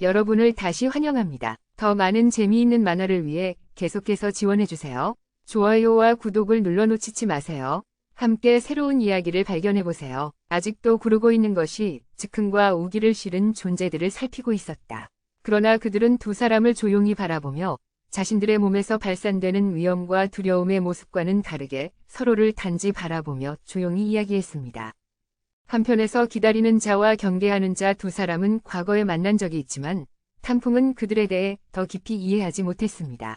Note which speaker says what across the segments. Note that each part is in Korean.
Speaker 1: 여러분을 다시 환영합니다. 더 많은 재미있는 만화를 위해 계속해서 지원해주세요. 좋아요와 구독을 눌러놓치지 마세요. 함께 새로운 이야기를 발견해보세요. 아직도 구르고 있는 것이 즉흥과 우기를 실은 존재들을 살피고 있었다. 그러나 그들은 두 사람을 조용히 바라보며 자신들의 몸에서 발산되는 위험과 두려움의 모습과는 다르게 서로를 단지 바라보며 조용히 이야기했습니다. 한편에서 기다리는 자와 경계하는 자 두 사람은 과거에 만난 적이 있지만 탕풍은 그들에 대해 더 깊이 이해하지 못했습니다.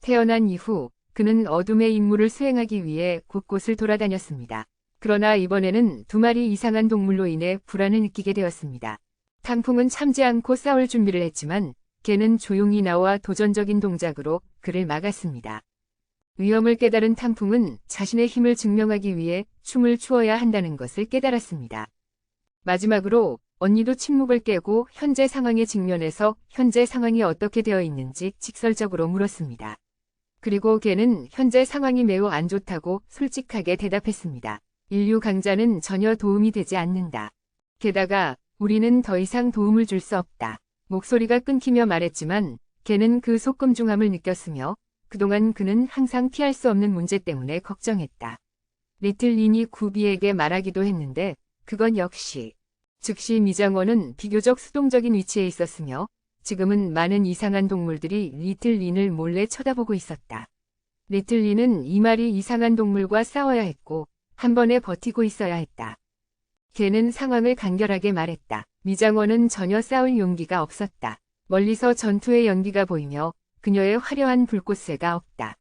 Speaker 1: 태어난 이후 그는 어둠의 임무를 수행하기 위해 곳곳을 돌아다녔습니다. 그러나 이번에는 두 마리 이상한 동물로 인해 불안을 느끼게 되었습니다. 탕풍은 참지 않고 싸울 준비를 했지만 걔는 조용히 나와 도전적인 동작으로 그를 막았습니다. 위험을 깨달은 탕풍은 자신의 힘을 증명하기 위해 춤을 추어야 한다는 것을 깨달았습니다. 마지막으로 언니도 침묵을 깨고 현재 상황에 직면해서 현재 상황이 어떻게 되어 있는지 직설적으로 물었습니다. 그리고 걔는 현재 상황이 매우 안 좋다고 솔직하게 대답했습니다. 인류 강자는 전혀 도움이 되지 않는다. 게다가 우리는 더 이상 도움을 줄 수 없다. 목소리가 끊기며 말했지만 걔는 그 속금중함을 느꼈으며 그동안 그는 항상 피할 수 없는 문제 때문에 걱정했다. 리틀 린이 구비에게 말하기도 했는데 그건 역시 즉시 미장원은 비교적 수동적인 위치에 있었으며 지금은 많은 이상한 동물들이 리틀 린을 몰래 쳐다보고 있었다. 리틀 린은 이 마리 이상한 동물과 싸워야 했고 한 번에 버티고 있어야 했다. 걔는 상황을 간결하게 말했다. 미장원은 전혀 싸울 용기가 없었다. 멀리서 전투의 연기가 보이며 그녀의 화려한 불꽃새가 없다.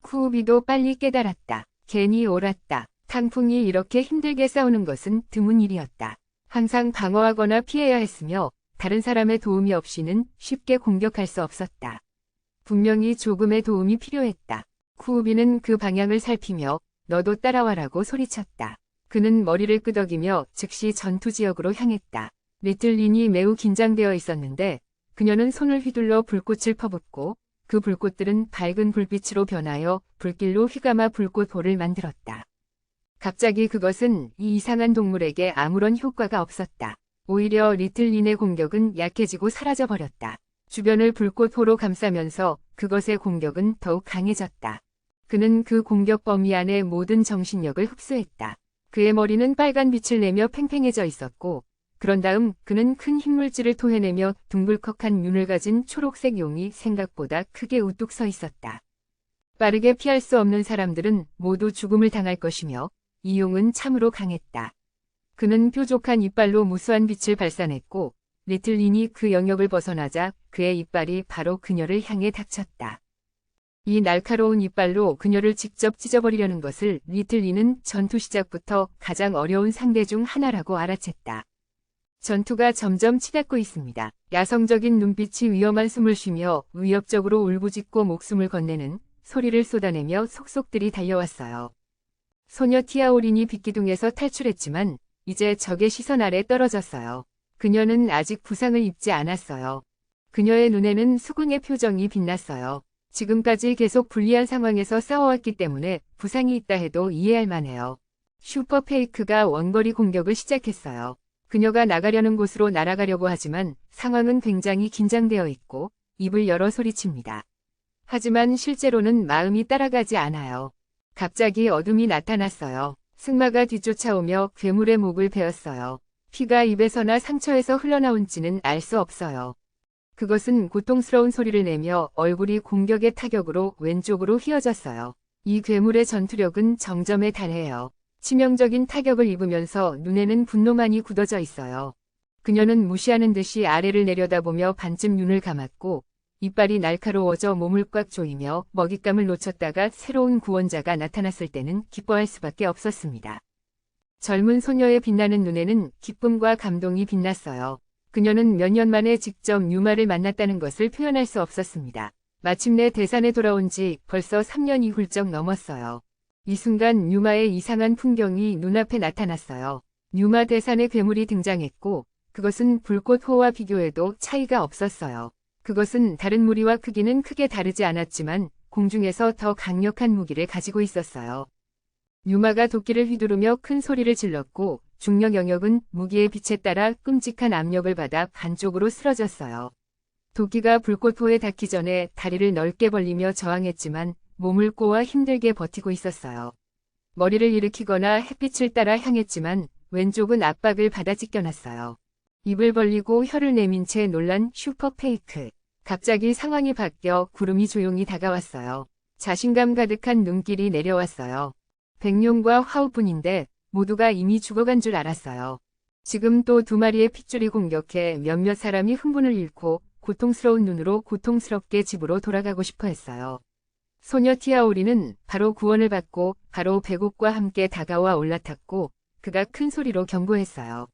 Speaker 1: 쿠우비도 빨리 깨달았다. 괜히 옳았다. 탕풍이 이렇게 힘들게 싸우는 것은 드문 일이었다. 항상 방어하거나 피해야 했으며 다른 사람의 도움이 없이는 쉽게 공격할 수 없었다. 분명히 조금의 도움이 필요했다. 쿠우비는 그 방향을 살피며 너도 따라와라고 소리쳤다. 그는 머리를 끄덕이며 즉시 전투 지역으로 향했다. 리틀 린이 매우 긴장되어 있었는데 그녀는 손을 휘둘러 불꽃을 퍼붓고 그 불꽃들은 밝은 불빛으로 변하여 불길로 휘감아 불꽃홀을 만들었다. 갑자기 그것은 이 이상한 동물에게 아무런 효과가 없었다. 오히려 리틀 린의 공격은 약해지고 사라져버렸다. 주변을 불꽃호로 감싸면서 그것의 공격은 더욱 강해졌다. 그는 그 공격 범위 안에 모든 정신력을 흡수했다. 그의 머리는 빨간 빛을 내며 팽팽해져 있었고 그런 다음 그는 큰 흰물질을 토해내며 둥글컥한 눈을 가진 초록색 용이 생각보다 크게 우뚝 서 있었다. 빠르게 피할 수 없는 사람들은 모두 죽음을 당할 것이며 이 용은 참으로 강했다. 그는 뾰족한 이빨로 무수한 빛을 발산했고 리틀 린이 그 영역을 벗어나자 그의 이빨이 바로 그녀를 향해 닥쳤다. 이 날카로운 이빨로 그녀를 직접 찢어버리려는 것을 리틀 린은 전투 시작부터 가장 어려운 상대 중 하나라고 알아챘다. 전투가 점점 치닫고 있습니다. 야성적인 눈빛이 위험한 숨을 쉬며 위협적으로 울부짖고 목숨을 건네는 소리를 쏟아내며 속속들이 달려왔어요. 소녀 티아오린이 빛기둥에서 탈출했지만 이제 적의 시선 아래 떨어졌어요. 그녀는 아직 부상을 입지 않았어요. 그녀의 눈에는 수긍의 표정이 빛났어요. 지금까지 계속 불리한 상황에서 싸워왔기 때문에 부상이 있다 해도 이해할 만해요. 슈퍼페이크가 원거리 공격을 시작했어요. 그녀가 나가려는 곳으로 날아가려고 하지만 상황은 굉장히 긴장되어 있고 입을 열어 소리칩니다. 하지만 실제로는 마음이 따라가지 않아요. 갑자기 어둠이 나타났어요. 승마가 뒤쫓아오며 괴물의 목을 베었어요. 피가 입에서나 상처에서 흘러나온지는 알 수 없어요. 그것은 고통스러운 소리를 내며 얼굴이 공격의 타격으로 왼쪽으로 휘어졌어요. 이 괴물의 전투력은 정점에 달해요. 치명적인 타격을 입으면서 눈에는 분노만이 굳어져 있어요. 그녀는 무시하는 듯이 아래를 내려다보며 반쯤 눈을 감았고 이빨이 날카로워져 몸을 꽉 조이며 먹잇감을 놓쳤다가 새로운 구원자가 나타났을 때는 기뻐할 수밖에 없었습니다. 젊은 소녀의 빛나는 눈에는 기쁨과 감동이 빛났어요. 그녀는 몇 년 만에 직접 뉴마를 만났다는 것을 표현할 수 없었습니다. 마침내 대산에 돌아온 지 벌써 3년이 훌쩍 넘었어요. 이 순간 뉴마의 이상한 풍경이 눈앞에 나타났어요. 뉴마 대산의 괴물이 등장했고 그것은 불꽃호와 비교해도 차이가 없었어요. 그것은 다른 무리와 크기는 크게 다르지 않았지만 공중에서 더 강력한 무기를 가지고 있었어요. 유마가 도끼를 휘두르며 큰 소리를 질렀고 중력 영역은 무기의 빛에 따라 끔찍한 압력을 받아 반쪽으로 쓰러졌어요. 도끼가 불꽃포에 닿기 전에 다리를 넓게 벌리며 저항했지만 몸을 꼬아 힘들게 버티고 있었어요. 머리를 일으키거나 햇빛을 따라 향했지만 왼쪽은 압박을 받아 찢겨놨어요. 입을 벌리고 혀를 내민 채 놀란 슈퍼페이크. 갑자기 상황이 바뀌어 구름이 조용히 다가왔어요. 자신감 가득한 눈길이 내려왔어요. 백룡과 화우뿐인데 모두가 이미 죽어간 줄 알았어요. 지금 또 두 마리의 핏줄이 공격해 몇몇 사람이 흥분을 잃고 고통스러운 눈으로 고통스럽게 집으로 돌아가고 싶어 했어요. 소녀 티아오리는 바로 구원을 받고 바로 백옥과 함께 다가와 올라탔고 그가 큰 소리로 경고했어요.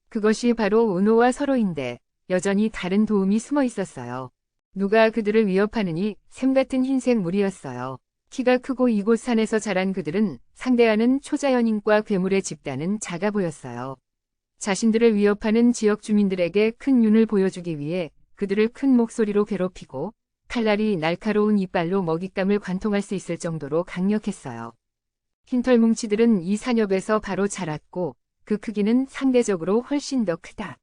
Speaker 1: 그것이 바로 은호와 서로인데 여전히 다른 도움이 숨어 있었어요. 누가 그들을 위협하느니 샘같은 흰색 무리였어요. 키가 크고 이곳 산에서 자란 그들은 상대하는 초자연인과 괴물의 집단은 작아 보였어요. 자신들을 위협하는 지역 주민들에게 큰 윤을 보여주기 위해 그들을 큰 목소리로 괴롭히고 칼날이 날카로운 이빨로 먹잇감을 관통할 수 있을 정도로 강력했어요. 흰털 뭉치들은 이 산엽에서 바로 자랐고 그 크기는 상대적으로 훨씬 더 크다.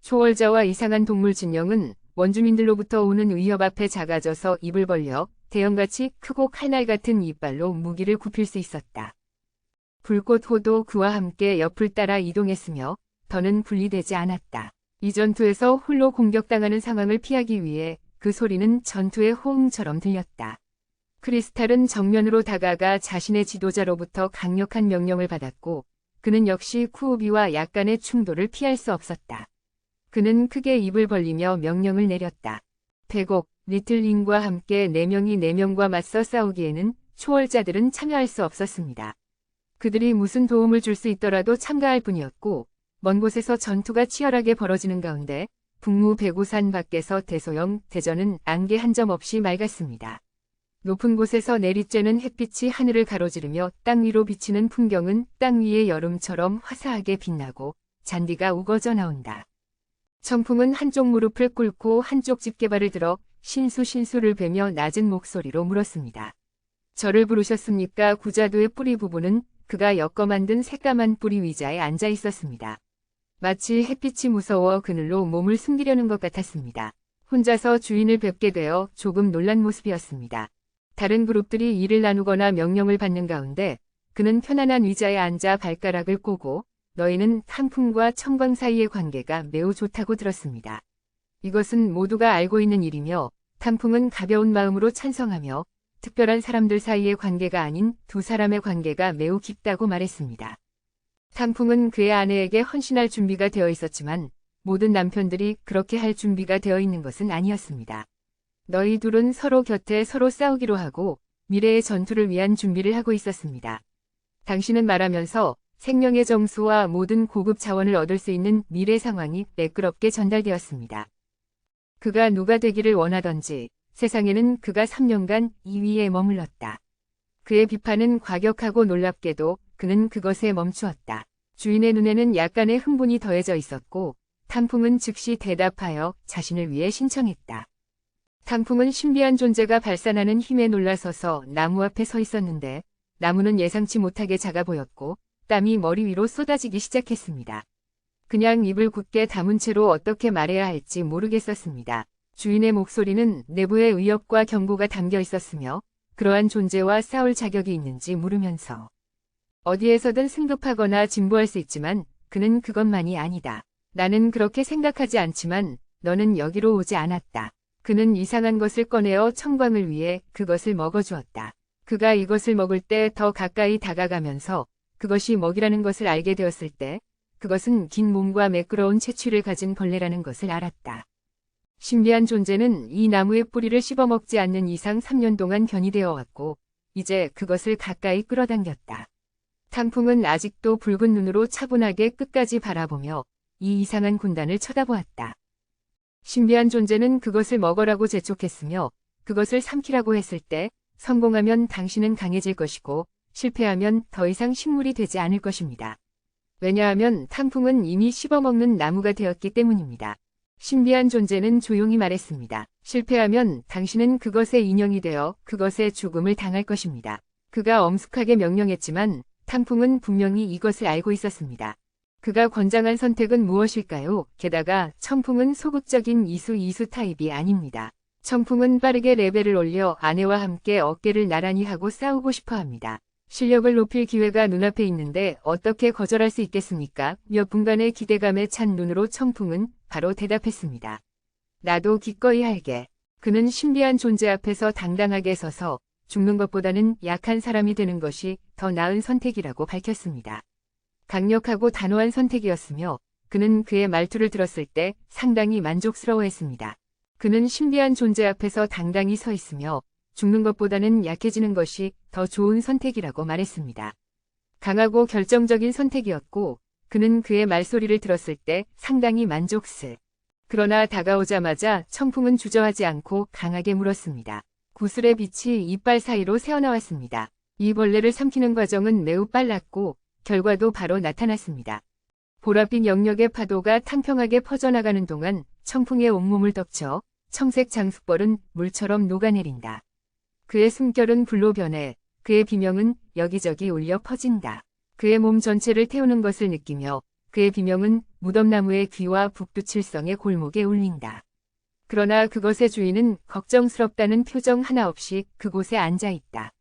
Speaker 1: 초월자와 이상한 동물 진영은 원주민들로부터 오는 위협 앞에 작아져서 입을 벌려 대형같이 크고 칼날 같은 이빨로 무기를 굽힐 수 있었다. 불꽃호도 그와 함께 옆을 따라 이동했으며 더는 분리되지 않았다. 이 전투에서 홀로 공격당하는 상황을 피하기 위해 그 소리는 전투의 호응처럼 들렸다. 크리스탈은 정면으로 다가가 자신의 지도자로부터 강력한 명령을 받았고 그는 역시 쿠우비와 약간의 충돌을 피할 수 없었다. 그는 크게 입을 벌리며 명령을 내렸다. 백옥, 리틀링과 함께 4명이 4명과 맞서 싸우기에는 초월자들은 참여할 수 없었습니다. 그들이 무슨 도움을 줄 수 있더라도 참가할 뿐이었고 먼 곳에서 전투가 치열하게 벌어지는 가운데 북무 백우산 밖에서 대소형 대전은 안개 한 점 없이 맑았습니다. 높은 곳에서 내리쬐는 햇빛이 하늘을 가로지르며 땅 위로 비치는 풍경은 땅 위의 여름처럼 화사하게 빛나고 잔디가 우거져 나온다. 청풍은 한쪽 무릎을 꿇고 한쪽 집게발을 들어 신수를 베며 낮은 목소리로 물었습니다. 저를 부르셨습니까? 구자도의 뿌리 부분은 그가 엮어 만든 새까만 뿌리 위자에 앉아 있었습니다. 마치 햇빛이 무서워 그늘로 몸을 숨기려는 것 같았습니다. 혼자서 주인을 뵙게 되어 조금 놀란 모습이었습니다. 다른 그룹들이 일을 나누거나 명령을 받는 가운데 그는 편안한 의자에 앉아 발가락을 꼬고 너희는 탕풍과 청광 사이의 관계가 매우 좋다고 들었습니다. 이것은 모두가 알고 있는 일이며 탕풍은 가벼운 마음으로 찬성하며 특별한 사람들 사이의 관계가 아닌 두 사람의 관계가 매우 깊다고 말했습니다. 탕풍은 그의 아내에게 헌신할 준비가 되어 있었지만 모든 남편들이 그렇게 할 준비가 되어 있는 것은 아니었습니다. 너희 둘은 서로 곁에 서로 싸우기로 하고 미래의 전투를 위한 준비를 하고 있었습니다. 당신은 말하면서 생명의 정수와 모든 고급 자원을 얻을 수 있는 미래 상황이 매끄럽게 전달되었습니다. 그가 누가 되기를 원하던지 세상에는 그가 3년간 2위에 머물렀다. 그의 비판은 과격하고 놀랍게도 그는 그것에 멈추었다. 주인의 눈에는 약간의 흥분이 더해져 있었고 탕풍은 즉시 대답하여 자신을 위해 신청했다. 탕풍은 신비한 존재가 발산하는 힘에 놀라서서 나무 앞에 서 있었는데 나무는 예상치 못하게 작아 보였고 땀이 머리 위로 쏟아지기 시작했습니다. 그냥 입을 굳게 다문 채로 어떻게 말해야 할지 모르겠었습니다. 주인의 목소리는 내부의 위협과 경고가 담겨 있었으며 그러한 존재와 싸울 자격이 있는지 물으면서 어디에서든 승급하거나 진보할 수 있지만 그는 그것만이 아니다. 나는 그렇게 생각하지 않지만 너는 여기로 오지 않았다. 그는 이상한 것을 꺼내어 청광을 위해 그것을 먹어주었다. 그가 이것을 먹을 때 더 가까이 다가가면서 그것이 먹이라는 것을 알게 되었을 때 그것은 긴 몸과 매끄러운 채취를 가진 벌레라는 것을 알았다. 신비한 존재는 이 나무의 뿌리를 씹어먹지 않는 이상 3년 동안 견이되어 왔고 이제 그것을 가까이 끌어당겼다. 탕풍은 아직도 붉은 눈으로 차분하게 끝까지 바라보며 이 이상한 군단을 쳐다보았다. 신비한 존재는 그것을 먹으라고 재촉했으며 그것을 삼키라고 했을 때 성공하면 당신은 강해질 것이고 실패하면 더 이상 식물이 되지 않을 것입니다. 왜냐하면 탕풍은 이미 씹어먹는 나무가 되었기 때문입니다. 신비한 존재는 조용히 말했습니다. 실패하면 당신은 그것의 인형이 되어 그것의 죽음을 당할 것입니다. 그가 엄숙하게 명령했지만 탕풍은 분명히 이것을 알고 있었습니다. 그가 권장한 선택은 무엇일까요? 게다가 청풍은 소극적인 이수 타입이 아닙니다. 청풍은 빠르게 레벨을 올려 아내와 함께 어깨를 나란히 하고 싸우고 싶어 합니다. 실력을 높일 기회가 눈앞에 있는데 어떻게 거절할 수 있겠습니까? 몇 분간의 기대감에 찬 눈으로 청풍은 바로 대답했습니다. 나도 기꺼이 할게. 그는 신비한 존재 앞에서 당당하게 서서 죽는 것보다는 약한 사람이 되는 것이 더 나은 선택이라고 밝혔습니다. 강력하고 단호한 선택이었으며 그는 그의 말투를 들었을 때 상당히 만족스러워했습니다. 그는 신비한 존재 앞에서 당당히 서 있으며 죽는 것보다는 약해지는 것이 더 좋은 선택이라고 말했습니다. 강하고 결정적인 선택이었고 그는 그의 말소리를 들었을 때 상당히 만족스. 그러나 다가오자마자 청풍은 주저하지 않고 강하게 물었습니다. 구슬의 빛이 이빨 사이로 새어나왔습니다. 이 벌레를 삼키는 과정은 매우 빨랐고 결과도 바로 나타났습니다. 보랏빛 영역의 파도가 탕평하게 퍼져나가는 동안 청풍의 온몸을 덮쳐 청색 장수벌은 물처럼 녹아내린다. 그의 숨결은 불로 변해 그의 비명은 여기저기 울려 퍼진다. 그의 몸 전체를 태우는 것을 느끼며 그의 비명은 무덤나무의 귀와 북두칠성의 골목에 울린다. 그러나 그것의 주인은 걱정스럽다는 표정 하나 없이 그곳에 앉아 있다.